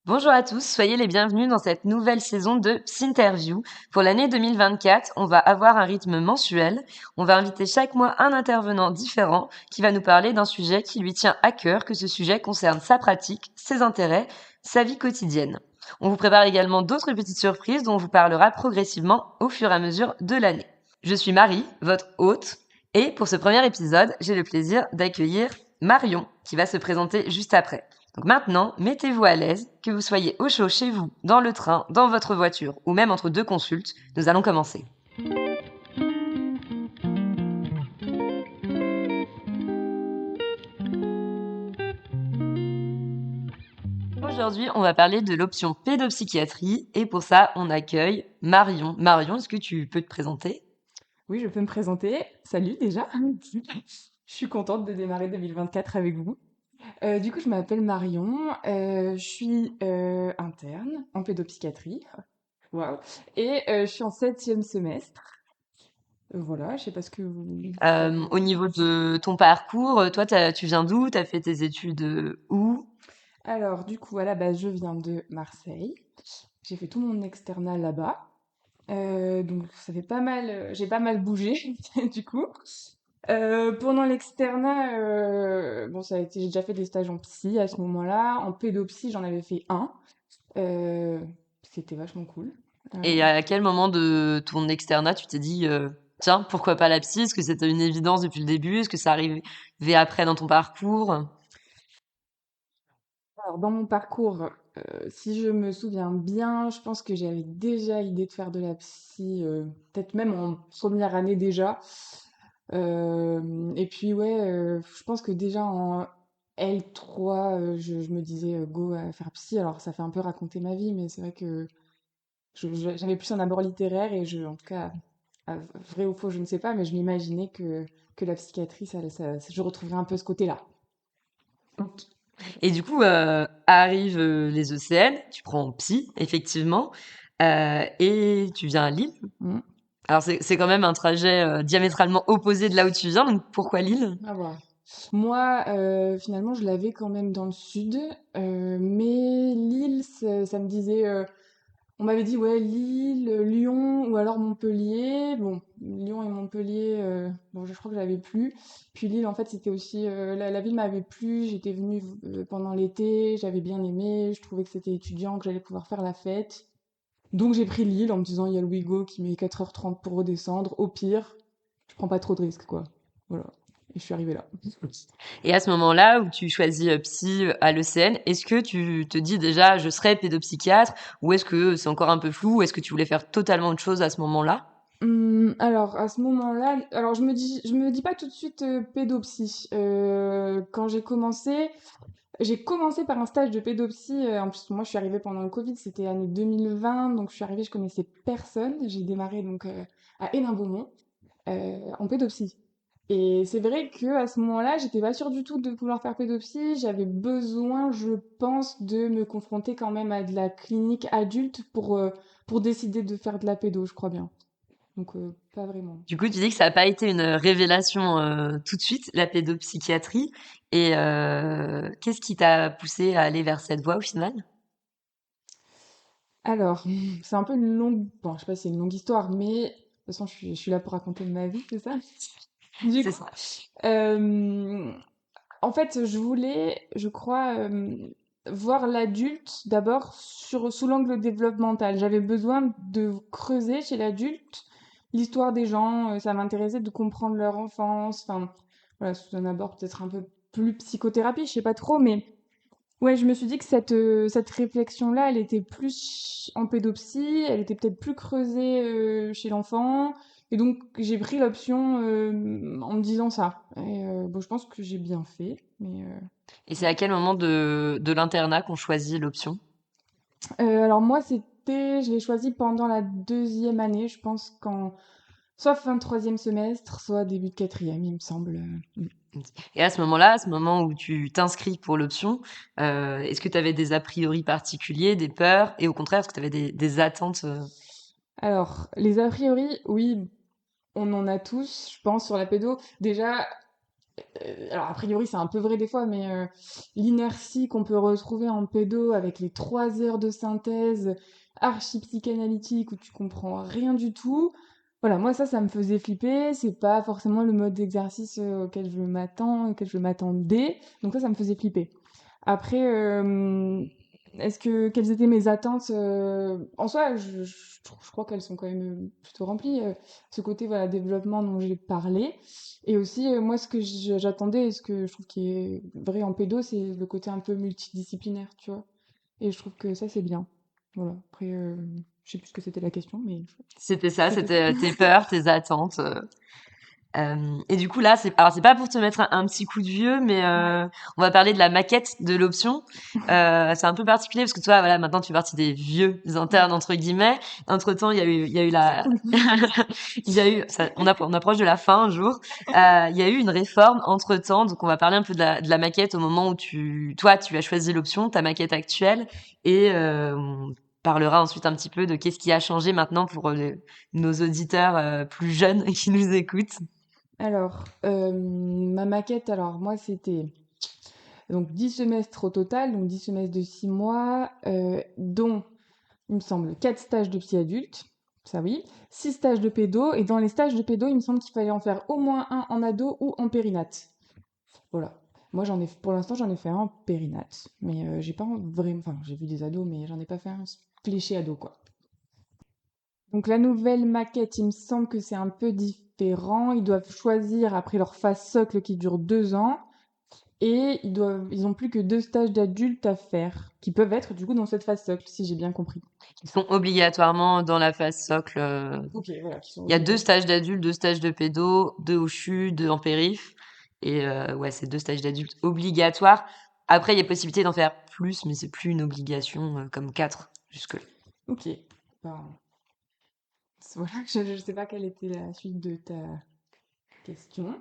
Bonjour à tous, soyez les bienvenus dans cette nouvelle saison de Psynterview. Pour l'année 2024, on va avoir un rythme mensuel. On va inviter chaque mois un intervenant différent qui va nous parler d'un sujet qui lui tient à cœur, que ce sujet concerne sa pratique, ses intérêts, sa vie quotidienne. On vous prépare également d'autres petites surprises dont on vous parlera progressivement au fur et à mesure de l'année. Je suis Marie, votre hôte, et pour ce premier épisode, j'ai le plaisir d'accueillir Marion, qui va se présenter juste après. Donc maintenant, mettez-vous à l'aise, que vous soyez au chaud chez vous, dans le train, dans votre voiture ou même entre deux consultes, nous allons commencer. Aujourd'hui, on va parler de l'option pédopsychiatrie et pour ça, on accueille Marion. Marion, est-ce que tu peux te présenter? Oui, je peux me présenter. Salut déjà. Je suis contente de démarrer 2024 avec vous. Du coup, je m'appelle Marion, je suis interne en pédopsychiatrie. Waouh. Et je suis en septième semestre. Voilà, je sais pas ce que vous savez. Au niveau de ton parcours, toi, tu viens d'où? T'as fait tes études où? Alors, du coup, à la base, je viens de Marseille. J'ai fait tout mon externat là-bas. Donc, ça fait pas mal, j'ai pas mal bougé, du coup. Pendant l'externat, bon, ça a été, j'ai déjà fait des stages en psy à ce moment-là. En pédopsie, j'en avais fait un. Euh, C'était vachement cool. Euh, Et à quel moment de ton externat tu t'es dit, tiens, pourquoi pas la psy? Est-ce que c'était une évidence depuis le début? Est-ce que ça arrivait après dans ton parcours? alors, dans mon parcours, si je me souviens bien, je pense que j'avais déjà idée de faire de la psy, peut-être même en première année déjà. Et puis, ouais, je pense que déjà en L3, je me disais go à faire psy. Alors, ça fait un peu raconter ma vie, mais c'est vrai que j'avais plus un abord littéraire et en tout cas, vrai ou faux, je ne sais pas, mais je m'imaginais que la psychiatrie, je retrouverais un peu ce côté-là. Et du coup, arrivent les ECN, tu prends psy, effectivement, et tu viens à Lille. Mm. Alors c'est quand même un trajet diamétralement opposé de là où tu viens, donc pourquoi Lille? Ah voilà. Moi, finalement, je l'avais quand même dans le sud, mais Lille, ça me disait, on m'avait dit, ouais, Lille, Lyon ou alors Montpellier. Bon, Lyon et Montpellier, bon, je crois que j'avais plus. Puis Lille, en fait, c'était aussi, la ville m'avait plu. J'étais venue pendant l'été, j'avais bien aimé. Je trouvais que c'était étudiant, que j'allais pouvoir faire la fête. Donc j'ai pris Lille en me disant, il y a le Ouigo qui met 4h30 pour redescendre. Au pire, je prends pas trop de risques, quoi. Voilà. Et je suis arrivée là. Et à ce moment-là, où tu choisis psy à l'ECN, est-ce que tu te dis déjà, je serai pédopsychiatre, ou est-ce que c'est encore un peu flou, ou est-ce que tu voulais faire totalement autre chose à ce moment-là? Alors à ce moment-là, alors je me dis pas tout de suite pédopsie. Quand j'ai commencé par un stage de pédopsie. En plus, moi, je suis arrivée pendant le Covid, c'était année 2020, donc je suis arrivée, je connaissais personne. J'ai démarré donc à Hénin-Beaumont en pédopsie. Et c'est vrai que à ce moment-là, j'étais pas sûre du tout de vouloir faire pédopsie. J'avais besoin, je pense, de me confronter quand même à de la clinique adulte pour décider de faire de la pédo, je crois bien. Donc, pas vraiment. Du coup, tu dis que ça n'a pas été une révélation tout de suite, la pédopsychiatrie. Et qu'est-ce qui t'a poussé à aller vers cette voie au final? Alors, c'est un peu une longue, bon, je sais pas si c'est une longue histoire, mais de toute façon, je suis là pour raconter ma vie, c'est ça? Du C'est coup, ça. euh, en fait, je voulais, je crois, voir l'adulte d'abord sous l'angle développemental. J'avais besoin de creuser chez l'adulte l'histoire des gens. Ça m'intéressait de comprendre leur enfance. Enfin, voilà, sous un abord peut-être un peu plus psychothérapie, je sais pas trop, mais ouais, je me suis dit que cette réflexion-là, elle était plus en pédopsie, elle était peut-être plus creusée chez l'enfant. Et donc, j'ai pris l'option en me disant ça. Et bon, je pense que j'ai bien fait, mais Et c'est voilà. à quel moment de l'internat qu'on choisit l'option? Alors moi, je l'ai choisi pendant la deuxième année, je pense soit fin de troisième semestre, soit début de quatrième, il me semble. Et à ce moment-là, à ce moment où tu t'inscris pour l'option, est-ce que tu avais des a priori particuliers, des peurs, et au contraire, est-ce que tu avais des attentes Alors, les a priori, oui, on en a tous, je pense, sur la pédo. Déjà, Alors a priori c'est un peu vrai des fois, mais l'inertie qu'on peut retrouver en pédo avec les 3 heures de synthèse archi-psychanalytique où tu comprends rien du tout, voilà, moi ça me faisait flipper, c'est pas forcément le mode d'exercice auquel je m'attends, auquel je m'attendais, donc ça me faisait flipper. Après, quelles étaient mes attentes? En soi, je crois qu'elles sont quand même plutôt remplies. Ce côté voilà, développement dont j'ai parlé. Et aussi, moi, ce que j'attendais et ce que je trouve qui est vrai en pédo, c'est le côté un peu multidisciplinaire, tu vois. Et je trouve que ça, c'est bien. Voilà. Après, je sais plus ce que c'était la question, mais C'était ça, c'était ça. c'était tes peurs, tes attentes. Et du coup là, alors c'est pas pour te mettre un petit coup de vieux, mais Ouais. on va parler de la maquette de l'option. C'est un peu particulier parce que toi, voilà, maintenant tu fais partie des vieux Ouais. internes entre guillemets. Entre temps, il y a eu C'est la, cool. il y a eu, on approche de la fin un jour. Il y a eu une réforme entre temps, donc on va parler un peu de la maquette au moment où toi, tu as choisi l'option, ta maquette actuelle, et on parlera ensuite un petit peu de qu'est-ce qui a changé maintenant pour nos auditeurs plus jeunes qui nous écoutent. Alors, ma maquette, alors moi, c'était donc 10 semestres au total, donc 10 semestres de 6 mois, dont, il me semble, 4 stages de psy adulte, ça oui, 6 stages de pédo, et dans les stages de pédo, il me semble qu'il fallait en faire au moins un en ado ou en périnate. Voilà. Moi, pour l'instant, j'en ai fait un en périnate, mais j'ai pas vraiment, enfin, j'ai vu des ados, mais j'en ai pas fait un fléché ado, quoi. Donc la nouvelle maquette, il me semble que c'est un peu différent. Ils doivent choisir après leur phase socle qui dure 2 ans. Et ils ont plus que 2 stages d'adultes à faire, qui peuvent être du coup dans cette phase socle, si j'ai bien compris. Ils sont obligatoirement dans la phase socle. Ok, voilà, qui sont Il y a deux obligatoires. stages d'adultes, deux stages de pédo, deux au CHU, deux en périph. Et ouais, c'est deux stages d'adultes obligatoires. Après, il y a possibilité d'en faire plus, mais c'est plus une obligation comme quatre jusque-là. Ok. Ben, voilà, je sais pas quelle était la suite de ta question.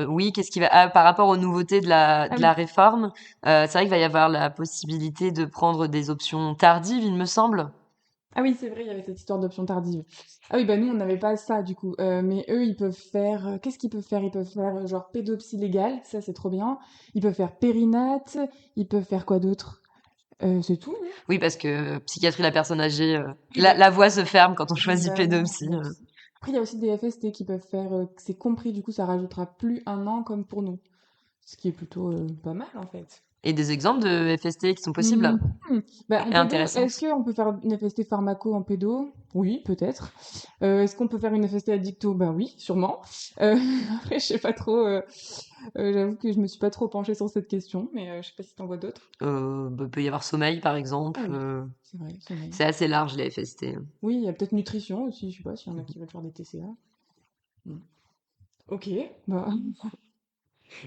Oui, qu'est-ce qui va par rapport aux nouveautés Ah de oui. la réforme, c'est vrai qu'il va y avoir la possibilité de prendre des options tardives, il me semble. Ah oui, c'est vrai, il y avait cette histoire d'option tardive. Ah oui, bah nous, on n'avait pas ça du coup. Mais eux, ils peuvent faire. Qu'est-ce qu'ils peuvent faire? Ils peuvent faire genre pédopsie légale, ça c'est trop bien. Ils peuvent faire périnate. Ils peuvent faire quoi d'autre? C'est tout, non? Oui, parce que psychiatrie de la personne âgée, Oui, bah, la voie se ferme quand on choisit bah oui, pédopsie. pédopsie. Après, il y a aussi des FST qui peuvent faire. C'est compris, du coup, ça rajoutera plus un an comme pour nous. Ce qui est plutôt pas mal en fait. Et des exemples de FST qui sont possibles Mmh Bah, en et pédo, est-ce intéressantes. qu'on peut faire une FST pharmaco en pédo? Oui, peut-être. Est-ce qu'on peut faire une FST addicto? Ben oui, sûrement. Heu, après je sais pas trop, j'avoue que je me suis pas trop penchée sur cette question, mais je sais pas si tu en vois d'autres? Bah, peut y avoir sommeil, par exemple. Ah oui, c'est vrai, sommeil. C'est assez large, les FST. Oui, il y a peut-être nutrition aussi, je sais pas s'il y en a qui veulent faire des TCA. Mmh. OK, bah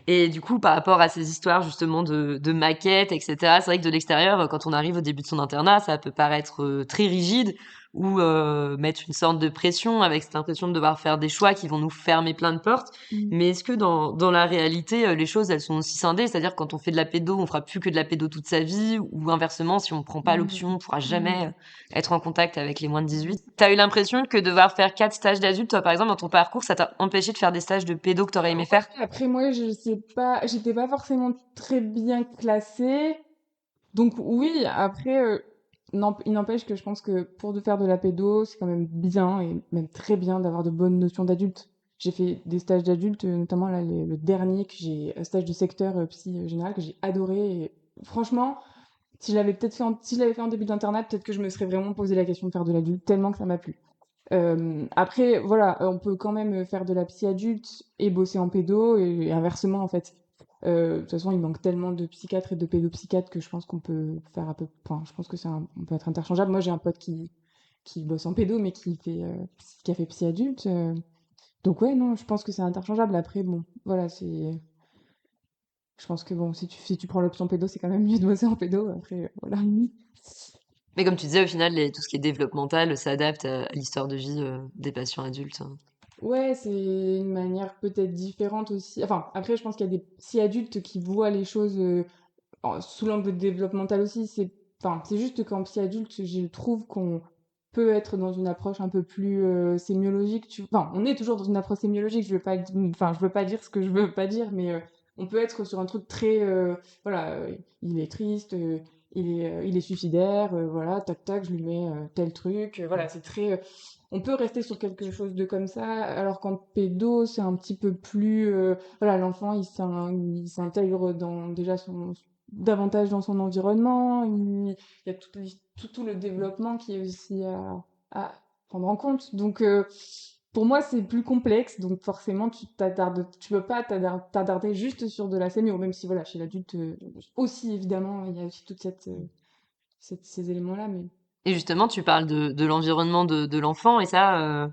Et du coup, par rapport à ces histoires justement de maquettes, etc., c'est vrai que de l'extérieur, quand on arrive au début de son internat, ça peut paraître très rigide ou mettre une sorte de pression avec cette impression de devoir faire des choix qui vont nous fermer plein de portes. mmh. Mais est-ce que dans la réalité, les choses, elles sont aussi scindées? C'est-à-dire quand on fait de la pédo, on fera plus que de la pédo toute sa vie ou inversement, si on prend pas Mmh. l'option, on pourra Mmh. jamais être en contact avec les moins de 18. T'as eu l'impression que devoir faire 4 stages d'adulte, toi, par exemple, dans ton parcours, ça t'a empêché de faire des stages de pédo que t'aurais aimé faire? Après moi, je sais pas, j'étais pas forcément très bien classée. Donc oui, après, il n'empêche que je pense que pour de faire de la pédo, c'est quand même bien et même très bien d'avoir de bonnes notions d'adulte. J'ai fait des stages d'adultes, notamment là, le dernier que j'ai, un stage de secteur psy général que j'ai adoré. Et franchement, si je l'avais fait en début d'internat, peut-être que je me serais vraiment posé la question de faire de l'adulte, tellement que ça m'a plu. Après, voilà, on peut quand même faire de la psy adulte et bosser en pédo et inversement en fait. De toute façon, il manque tellement de psychiatres et de pédopsychiatres que je pense qu'on peut faire un peu. Enfin, je pense que on peut être interchangeable. Moi, j'ai un pote qui bosse en pédo, mais qui a fait psy adulte. Donc ouais, non, je pense que c'est interchangeable. Après, bon, voilà, je pense que bon, si tu prends l'option pédo, c'est quand même mieux de bosser en pédo. Après, voilà. Mais comme tu disais, au final, tout ce qui est développemental s'adapte à l'histoire de vie des patients adultes, hein. Ouais, c'est une manière peut-être différente aussi. Enfin, après, je pense qu'il y a des psy adultes qui voient les choses sous l'angle développemental aussi. Enfin, c'est juste qu'en psy adulte, je trouve qu'on peut être dans une approche un peu plus sémiologique. Enfin, on est toujours dans une approche sémiologique. Je veux pas dire ce que je veux pas dire, mais on peut être sur un truc très, voilà, il est triste, il est suicidaire, voilà, tac tac, je lui mets tel truc. Voilà, c'est très. On peut rester sur quelque chose de comme ça, alors qu'en pédo, c'est un petit peu plus, voilà, l'enfant, il s'intègre dans déjà davantage dans son environnement. Il y a tout le développement qui est aussi à prendre en compte. Donc, pour moi, c'est plus complexe. Donc, forcément, tu peux pas t'attarder juste sur de la sémio, même si, voilà, chez l'adulte, aussi, évidemment, il y a aussi toute ces éléments-là. Mais Et justement, tu parles de l'environnement de l'enfant, et ça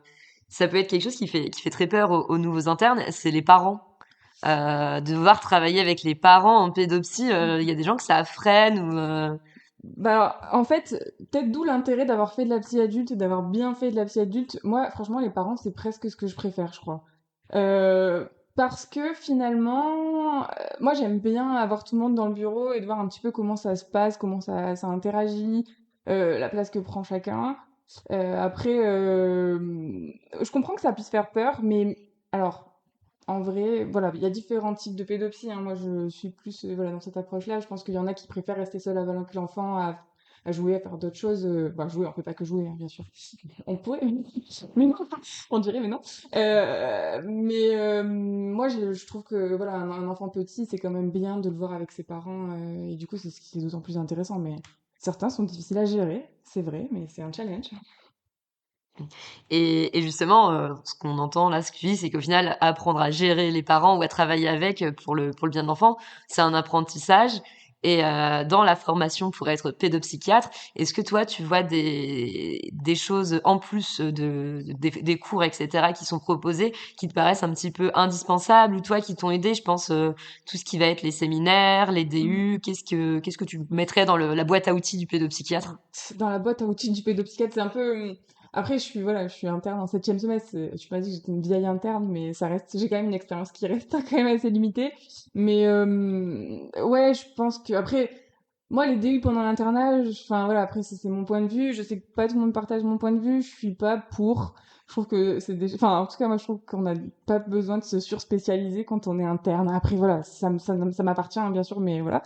peut être quelque chose qui fait très peur aux nouveaux internes, c'est les parents. Devoir travailler avec les parents en pédopsie, il y a des gens que ça freine ou bah, en fait, peut-être d'où l'intérêt d'avoir fait de la psy adulte et d'avoir bien fait de la psy adulte. Moi, franchement, les parents, c'est presque ce que je préfère, je crois. Euh, Parce que finalement, moi, j'aime bien avoir tout le monde dans le bureau et de voir un petit peu comment ça se passe, comment ça interagit, la place que prend chacun. Après, je comprends que ça puisse faire peur, mais alors, en vrai, voilà, il y a différents types de pédopsie, hein. Moi, je suis plus voilà, dans cette approche-là. Je pense qu'il y en a qui préfèrent rester seul avec l'enfant, à jouer, à faire d'autres choses. Bah, jouer, on peut pas que jouer, hein, bien sûr. On pourrait, mais non, on dirait, mais non. Moi, je trouve que voilà, un enfant petit, c'est quand même bien de le voir avec ses parents. Et du coup, c'est ce qui est d'autant plus intéressant. Mais certains sont difficiles à gérer, c'est vrai, mais c'est un challenge. et justement, ce qu'on entend là, ce que tu dis, c'est qu'au final, apprendre à gérer les parents ou à travailler avec pour le bien de l'enfant, c'est un apprentissage. Et dans la formation pour être pédopsychiatre, est-ce que toi, tu vois des choses en plus des cours, etc., qui sont proposés, qui te paraissent un petit peu indispensables ou toi qui t'ont aidé? Je pense tout ce qui va être les séminaires, les DU. Qu'est-ce que tu mettrais dans la boîte à outils du pédopsychiatre? Dans la boîte à outils du pédopsychiatre, c'est un peu. Après, voilà, je suis interne en septième semestre. Tu m'as dit que j'étais une vieille interne, mais ça reste. J'ai quand même une expérience qui reste quand même assez limitée. Mais ouais, je pense que après, moi, les DU pendant l'internat, enfin voilà, après c'est mon point de vue. Je sais que pas tout le monde partage mon point de vue. Je suis pas pour. Je trouve que enfin, en tout cas, moi, je trouve qu'on n'a pas besoin de se surspécialiser quand on est interne. Après, voilà, ça m'appartient, hein, bien sûr, mais voilà.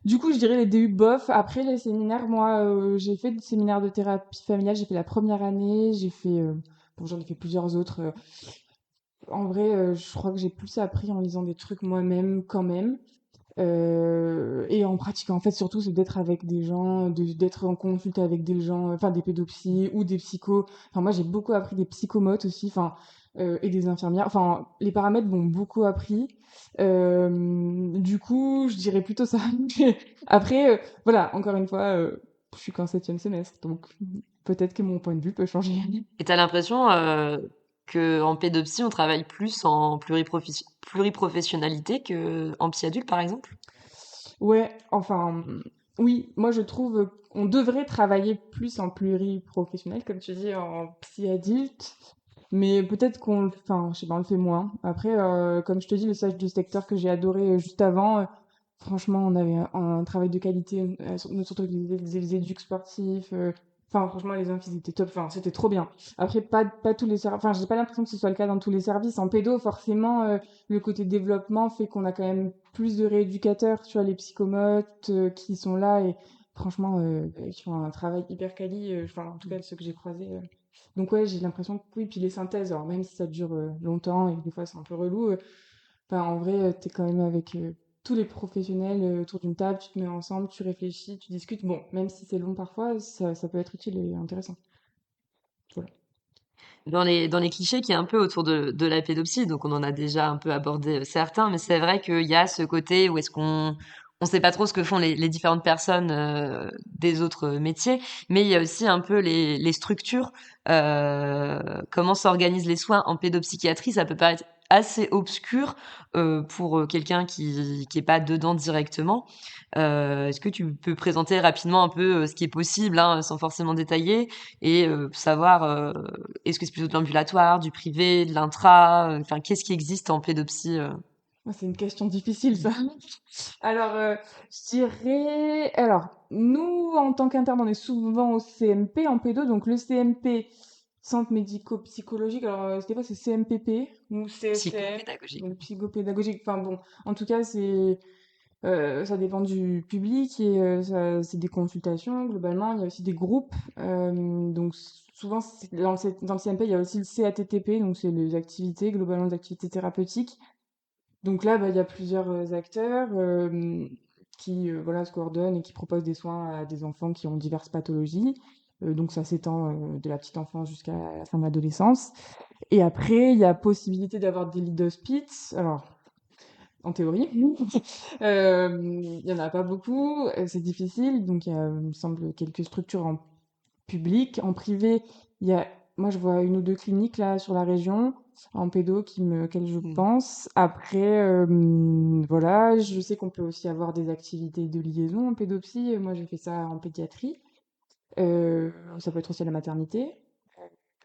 Du coup, je dirais les DU bof. Après, les séminaires, moi, j'ai fait des séminaires de thérapie familiale. J'ai fait la première année. Bon, j'en ai fait plusieurs autres. En vrai, je crois que j'ai plus appris en lisant des trucs moi-même, quand même. Et en pratiquant, en fait, surtout, c'est d'être avec des gens, d'être en consulte avec des gens, enfin, des pédopsies ou des psychos. Enfin, moi, j'ai beaucoup appris des psychomotes aussi, enfin, et des infirmières. Enfin, les paramètres m'ont beaucoup appris. Du coup, je dirais plutôt ça. Après, voilà, encore une fois, je suis qu'en septième semestre, donc peut-être que mon point de vue peut changer. Et t'as l'impression que en pédopsie, on travaille plus en pluriprofessionnalité que en psy adulte, par exemple? Ouais, enfin, oui, moi je trouve qu'on devrait travailler plus en pluriprofessionnel, comme tu dis, en psy adulte, mais peut-être enfin, je sais pas, on le fait moins. Après, comme je te dis, le stage du secteur que j'ai adoré juste avant, franchement, on avait un travail de qualité, surtout avec les éducs sportifs. Enfin, franchement, les infs, ils étaient top. Enfin, c'était trop bien. Après, pas tous les services. Enfin, j'ai pas l'impression que ce soit le cas dans tous les services. En pédo, forcément, le côté développement fait qu'on a quand même plus de rééducateurs, tu vois, les psychomotes qui sont là et franchement, qui font un travail hyper quali. Enfin, en tout cas, ceux que j'ai croisés. Donc, ouais, j'ai l'impression que oui. Puis les synthèses, alors même si ça dure longtemps et que des fois c'est un peu relou, enfin, en vrai, t'es quand même avec tous les professionnels autour d'une table, tu te mets ensemble, tu réfléchis, tu discutes. Bon, même si c'est long parfois, ça peut être utile et intéressant. Voilà. Dans les clichés qui est un peu autour de la pédopsie, donc on en a déjà un peu abordé certains, mais c'est vrai qu'il y a ce côté où est-ce on sait pas trop ce que font les différentes personnes des autres métiers, mais il y a aussi un peu les structures, comment s'organisent les soins en pédopsychiatrie, ça peut paraître assez obscur pour quelqu'un qui est pas dedans directement. Est-ce que tu peux présenter rapidement un peu ce qui est possible, hein, sans forcément détailler, et savoir est-ce que c'est plutôt de l'ambulatoire, du privé, de l'intra, enfin qu'est-ce qui existe en pédopsie Ah, c'est une question difficile, ça. Alors, je dirais. Alors. nous, en tant qu'interne, on est souvent au CMP en pédo, donc le CMP, centre médico-psychologique, alors des fois c'est CMPP ou CSM, Psychopédagogique. donc psychopédagogique, enfin bon, en tout cas ça dépend du public et c'est des consultations globalement. Il y a aussi des groupes. Donc souvent dans le CMP, il y a aussi le CATTP, donc c'est les activités, globalement les activités thérapeutiques. Donc là, bah, il y a plusieurs acteurs qui voilà, se coordonnent et qui proposent des soins à des enfants qui ont diverses pathologies. Donc ça s'étend de la petite enfance jusqu'à la fin de l'adolescence. Et après, il y a possibilité d'avoir des lits d'hospice. Alors, en théorie. Il y en a pas beaucoup, c'est difficile, donc il y a, il me semble, quelques structures en public. En privé, il y a, moi je vois une ou deux cliniques là sur la région en pédo auxquelles je Mm. pense. Après, voilà, je sais qu'on peut aussi avoir des activités de liaison en pédopsie. Moi j'ai fait ça en pédiatrie. Ça peut être aussi à la maternité.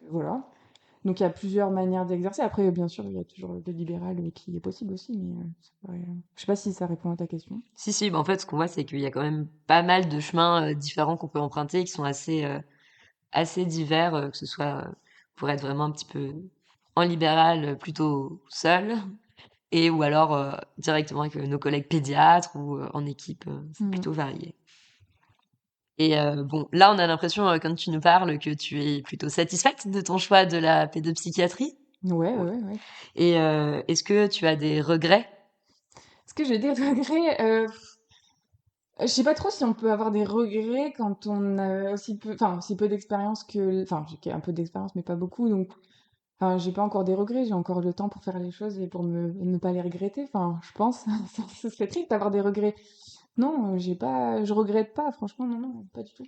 Voilà. Donc il y a plusieurs manières d'exercer. Après, bien sûr, il y a toujours le libéral qui est possible aussi, mais je sais pas si ça répond à ta question. Si, bah, en fait, ce qu'on voit, c'est qu'il y a quand même pas mal de chemins différents qu'on peut emprunter qui sont assez divers, que ce soit pour être vraiment un petit peu en libéral, plutôt seul, et ou alors directement avec nos collègues pédiatres ou en équipe, c'est Mm. plutôt varié. Et bon, là, on a l'impression, quand tu nous parles, que tu es plutôt satisfaite de ton choix de la pédopsychiatrie. Ouais, Ouais. ouais, ouais. Et est-ce que tu as des regrets? Est-ce que j'ai des regrets? Je sais pas trop si on peut avoir des regrets quand on a aussi peu d'expérience enfin, j'ai un peu d'expérience, mais pas beaucoup, donc, enfin, j'ai pas encore des regrets, j'ai encore le temps pour faire les choses et pour ne pas les regretter, enfin, je pense. Ce serait triste d'avoir des regrets. Non, je regrette pas, franchement, non, non, pas du tout.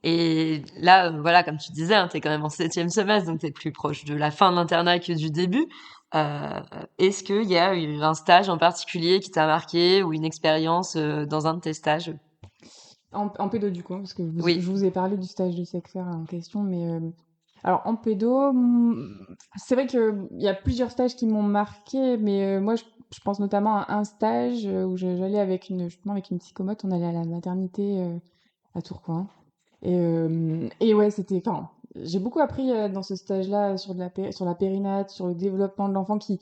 Et là, voilà, comme tu disais, hein, tu es quand même en septième semestre, donc tu es plus proche de la fin de l'internat que du début. Euh, Est-ce qu'il y a eu un stage en particulier qui t'a marqué ou une expérience dans un de tes stages? En pédo, du coup, hein, parce que Oui. je vous ai parlé du stage de SecFair en question, mais alors en pédo, c'est vrai qu'il y a plusieurs stages qui m'ont marqué, mais moi je pense notamment à un stage où j'allais justement avec une psychomote, on allait à la maternité à Tourcoing. Et ouais, enfin, j'ai beaucoup appris dans ce stage-là sur la périnate, sur le développement de l'enfant qui,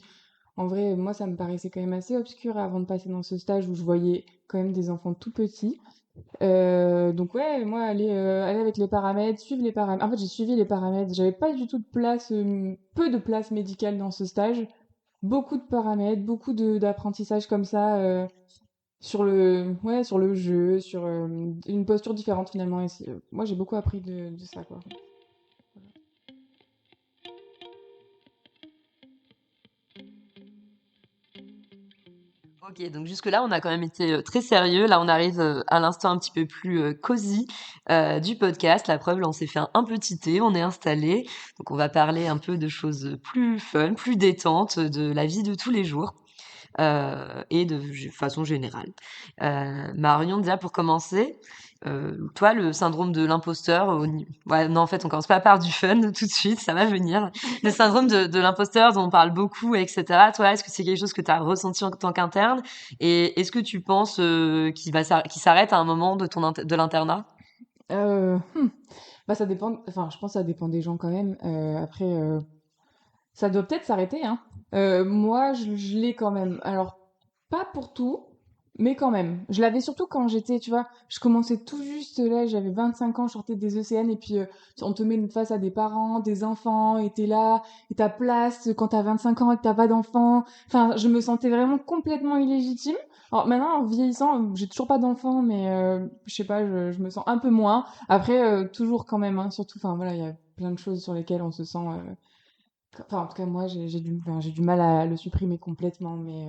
en vrai, moi ça me paraissait quand même assez obscur avant de passer dans ce stage où je voyais quand même des enfants tout petits. Donc ouais, moi aller avec les paramètres, suivre les paramètres. En fait, j'ai suivi les paramètres. J'avais pas du tout de place, peu de place médicale dans ce stage. Beaucoup de paramètres, beaucoup de d'apprentissage comme ça sur le jeu, sur une posture différente finalement. Et moi, j'ai beaucoup appris de ça quoi. Ok, donc jusque-là, on a quand même été très sérieux. Là, on arrive à l'instant un petit peu plus cosy du podcast. La preuve, là, on s'est fait un petit thé, on est installé. Donc, on va parler un peu de choses plus fun, plus détentes, de la vie de tous les jours. Et de façon générale. Marion, déjà pour commencer, toi, le syndrome de l'imposteur, ouais, non, en fait, on commence pas par du fun tout de suite, ça va venir. Le syndrome de l'imposteur dont on parle beaucoup, etc. Toi, est-ce que c'est quelque chose que tu as ressenti en tant qu'interne? Et est-ce que tu penses qu'il s'arrête à un moment de l'internat? Euh, hmm, Bah ça dépend. Enfin, je pense que ça dépend des gens quand même. Après, ça doit peut-être s'arrêter, hein. Moi, je l'ai quand même. Alors, pas pour tout, mais quand même. Je l'avais surtout quand j'étais, tu vois, je commençais tout juste là, j'avais 25 ans, je sortais des ECN, et puis on te met face à des parents, des enfants, et t'es là, et ta place quand t'as 25 ans et que t'as pas d'enfants. Enfin, je me sentais vraiment complètement illégitime. Alors maintenant, en vieillissant, j'ai toujours pas d'enfants, mais je sais pas, je me sens un peu moins. Après, toujours quand même, hein, surtout, enfin voilà, il y a plein de choses sur lesquelles on se sent. Enfin, en tout cas, moi, j'ai du mal à le supprimer complètement, mais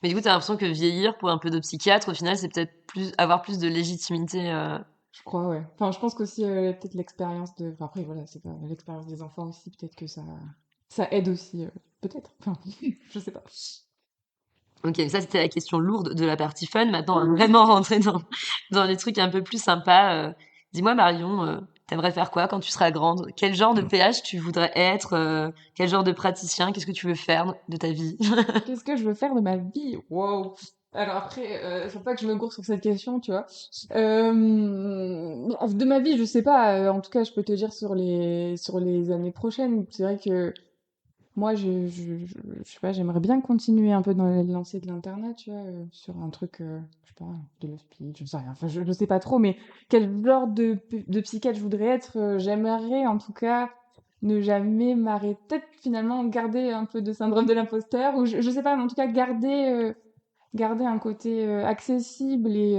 Mais du coup, t'as l'impression que vieillir pour un peu de psychiatre, au final, c'est peut-être avoir plus de légitimité. je crois, ouais. Enfin, je pense qu'aussi, peut-être l'expérience de. Enfin, après, voilà, c'est pas l'expérience des enfants aussi, peut-être que ça aide aussi, peut-être. Enfin, je sais pas. Ok, ça c'était la question lourde de la partie fun. Maintenant, on va vraiment rentrer dans les trucs un peu plus sympas. Dis-moi, Marion, t'aimerais faire quoi quand tu seras grande? Quel genre de PH tu voudrais être? Quel genre de praticien? Qu'est-ce que tu veux faire de ta vie? Qu'est-ce que je veux faire de ma vie? Wow! Alors après, faut pas que je me gourre sur cette question, tu vois. De ma vie, je sais pas. En tout cas, je peux te dire sur les années prochaines. C'est vrai que moi, je sais pas, j'aimerais bien continuer un peu dans la lancée de l'internat, tu vois, sur un truc, je sais pas, de l'hospice, je sais rien. Enfin, je sais pas trop, mais quel genre de psychiatre je voudrais être, j'aimerais en tout cas ne jamais m'arrêter. Peut-être finalement garder un peu de syndrome de l'imposteur, ou je sais pas, mais en tout cas garder un côté accessible et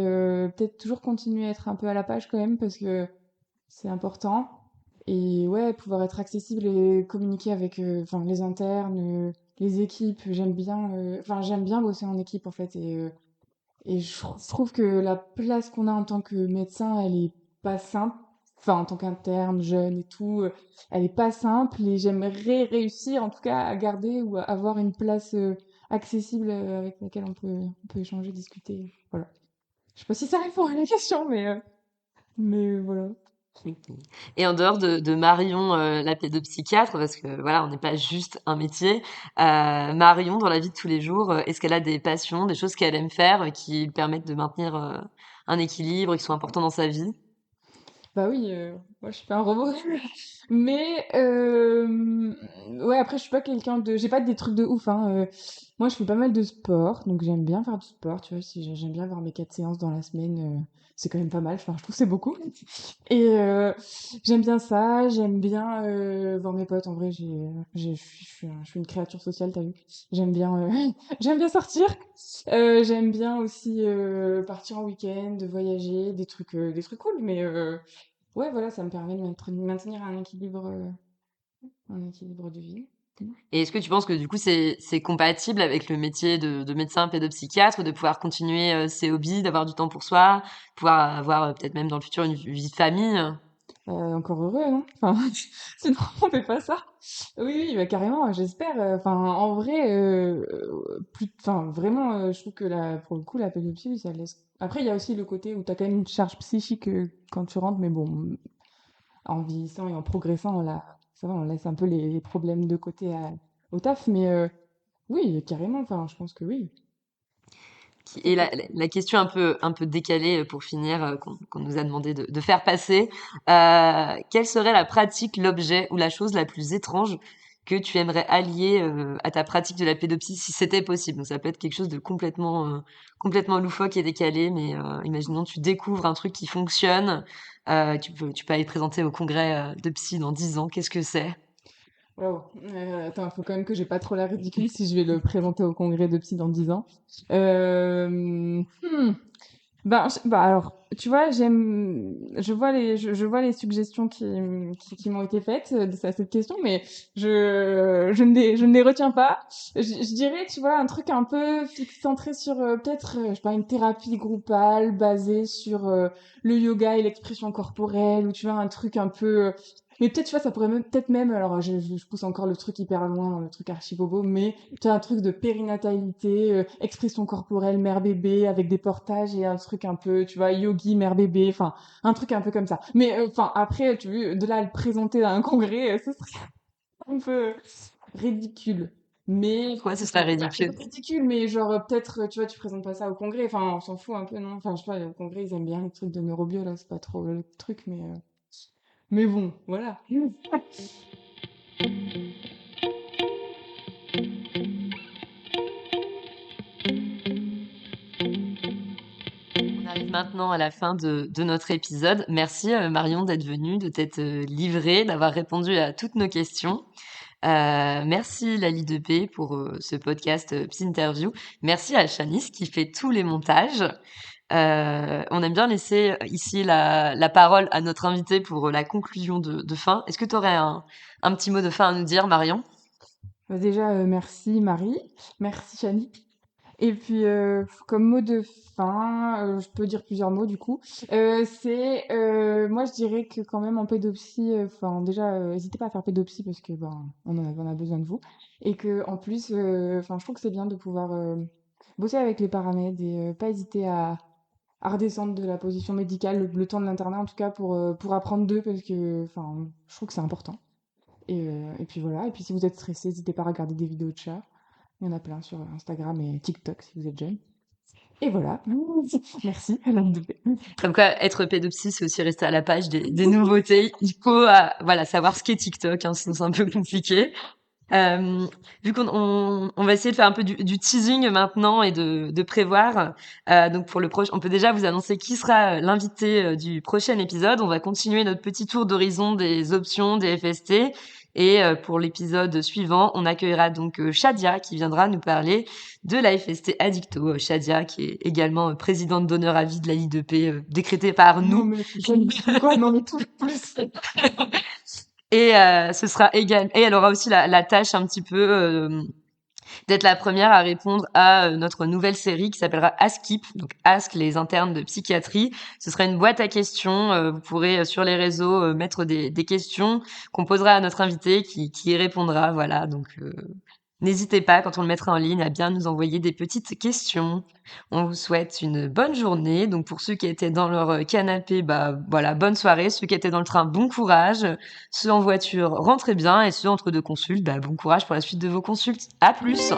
peut-être toujours continuer à être un peu à la page quand même, parce que c'est important. Et ouais, pouvoir être accessible et communiquer avec enfin, les internes, les équipes. J'aime bien bosser en équipe en fait. Et je trouve que la place qu'on a en tant que médecin, elle est pas simple. Enfin, en tant qu'interne, jeune et tout, elle est pas simple. Et j'aimerais réussir en tout cas à garder ou à avoir une place accessible avec laquelle on peut échanger, discuter. Voilà. Je sais pas si ça répond à la question, mais voilà. Ok. Et en dehors de Marion, la pédopsychiatre, parce que voilà, on n'est pas juste un métier, Marion, dans la vie de tous les jours, est-ce qu'elle a des passions, des choses qu'elle aime faire, qui lui permettent de maintenir un équilibre et qui sont importants dans sa vie? Bah oui, moi je suis pas un robot. Mais ouais, après je suis pas quelqu'un de j'ai pas des trucs de ouf hein. Moi je fais pas mal de sport, donc j'aime bien faire du sport, tu vois, si j'aime bien avoir mes 4 séances dans la semaine, c'est quand même pas mal, enfin je trouve que c'est beaucoup. Et j'aime bien ça, j'aime bien voir mes potes en vrai, je suis une créature sociale, t'as vu. J'aime bien j'aime bien sortir. J'aime bien aussi partir en week-end, voyager, des trucs cool, mais ouais, voilà, ça me permet de maintenir un équilibre de vie. Mm. Et est-ce que tu penses que du coup c'est compatible avec le métier de médecin pédopsychiatre, de pouvoir continuer ses hobbies, d'avoir du temps pour soi, pouvoir avoir peut-être même dans le futur une vie de famille? Encore heureux, non? Enfin, sinon on fait pas ça. Oui, oui, bah, carrément, j'espère. Enfin, en vrai, enfin, vraiment, je trouve que pour le coup, la pédopsie, ça laisse. Après, il y a aussi le côté où t'as quand même une charge psychique quand tu rentres, mais bon, en vieillissant et en progressant, là, ça va, on laisse un peu les problèmes de côté au taf, mais oui, carrément, enfin, je pense que oui, ça Et peut être cool. la question un peu décalée pour finir, qu'on nous a demandé de faire passer, quelle serait la pratique, l'objet ou la chose la plus étrange que tu aimerais allier à ta pratique de la pédopsie si c'était possible? Donc ça peut être quelque chose de complètement loufoque et décalé, mais imaginons tu découvres un truc qui fonctionne, tu peux aller te présenter au congrès de psy dans 10 ans, qu'est-ce que c'est? Waouh. Attends, il faut quand même que j'ai pas trop la ridicule si je vais le présenter au congrès de psy dans 10 ans. Bah alors, tu vois, je vois les suggestions qui m'ont été faites à cette question, mais je ne les retiens pas. Je dirais, tu vois, un truc un peu centré sur peut-être, je sais pas, une thérapie groupale basée sur le yoga et l'expression corporelle, ou tu vois, un truc un peu. Mais peut-être, tu vois, ça pourrait même, peut-être même, alors je pousse encore le truc hyper loin dans le truc archi bobo, mais tu as un truc de périnatalité, expression corporelle mère-bébé avec des portages et un truc un peu, tu vois, yogi mère-bébé, enfin, un truc un peu comme ça. Mais enfin, après, tu vois, de là à le présenter à un congrès, ce serait un peu ridicule. Mais, Quoi, ce serait enfin, ridicule. ridicule, mais genre, peut-être, tu vois, tu présentes pas ça au congrès, enfin, on s'en fout un peu, non? Enfin, je sais pas, au congrès, ils aiment bien les trucs de neurobio, là, c'est pas trop le truc, mais bon, voilà. On arrive maintenant à la fin de notre épisode. Merci Marion d'être venue, de t'être livrée, d'avoir répondu à toutes nos questions. Merci Lali Depé pour ce podcast Psy Interview. Merci à Shanice qui fait tous les montages. On aime bien laisser ici la parole à notre invité pour la conclusion de fin. Est-ce que tu aurais un petit mot de fin à nous dire, Marion? Bah, déjà, merci Marie, merci Chani. Et puis, comme mot de fin, je peux dire plusieurs mots du coup. Moi je dirais que quand même en pédopsie, enfin déjà, n'hésitez pas à faire pédopsie parce que ben on a besoin de vous. Et que en plus, enfin je trouve que c'est bien de pouvoir bosser avec les paramètres et pas hésiter à redescendre de la position médicale le temps de l'internat en tout cas pour apprendre d'eux parce que enfin je trouve que c'est important. Et puis voilà. Et puis si vous êtes stressé, n'hésitez pas à regarder des vidéos de chats. Il y en a plein sur Instagram et TikTok si vous êtes jeune. Et voilà. Merci, Alain Dubé. Comme quoi, être pédopsie, c'est aussi rester à la page des nouveautés. Il faut, voilà, savoir ce qu'est TikTok, hein, sinon c'est un peu compliqué. Euh, Vu qu'on va essayer de faire un peu du teasing maintenant et de prévoir. Donc pour le prochain, on peut déjà vous annoncer qui sera l'invité du prochain épisode. On va continuer notre petit tour d'horizon des options des FST. Et pour l'épisode suivant, on accueillera donc Shadia qui viendra nous parler de la FST Addicto. Shadia qui est également présidente d'honneur à vie de la I2P décrétée par Non, nous. mais je ne dis quoi, non, mais tout plus. Et ce sera égal. Et elle aura aussi la tâche un petit peu d'être la première à répondre à notre nouvelle série qui s'appellera Askip, donc Ask les internes de psychiatrie. Ce sera une boîte à questions. Vous pourrez sur les réseaux mettre des questions qu'on posera à notre invité qui y répondra. Voilà, donc n'hésitez pas quand on le mettra en ligne à bien nous envoyer des petites questions. On vous souhaite une bonne journée. Donc pour ceux qui étaient dans leur canapé, bah voilà, bonne soirée. Ceux qui étaient dans le train, bon courage. Ceux en voiture, rentrez bien. Et ceux entre deux consultes, bah bon courage pour la suite de vos consultes. À plus!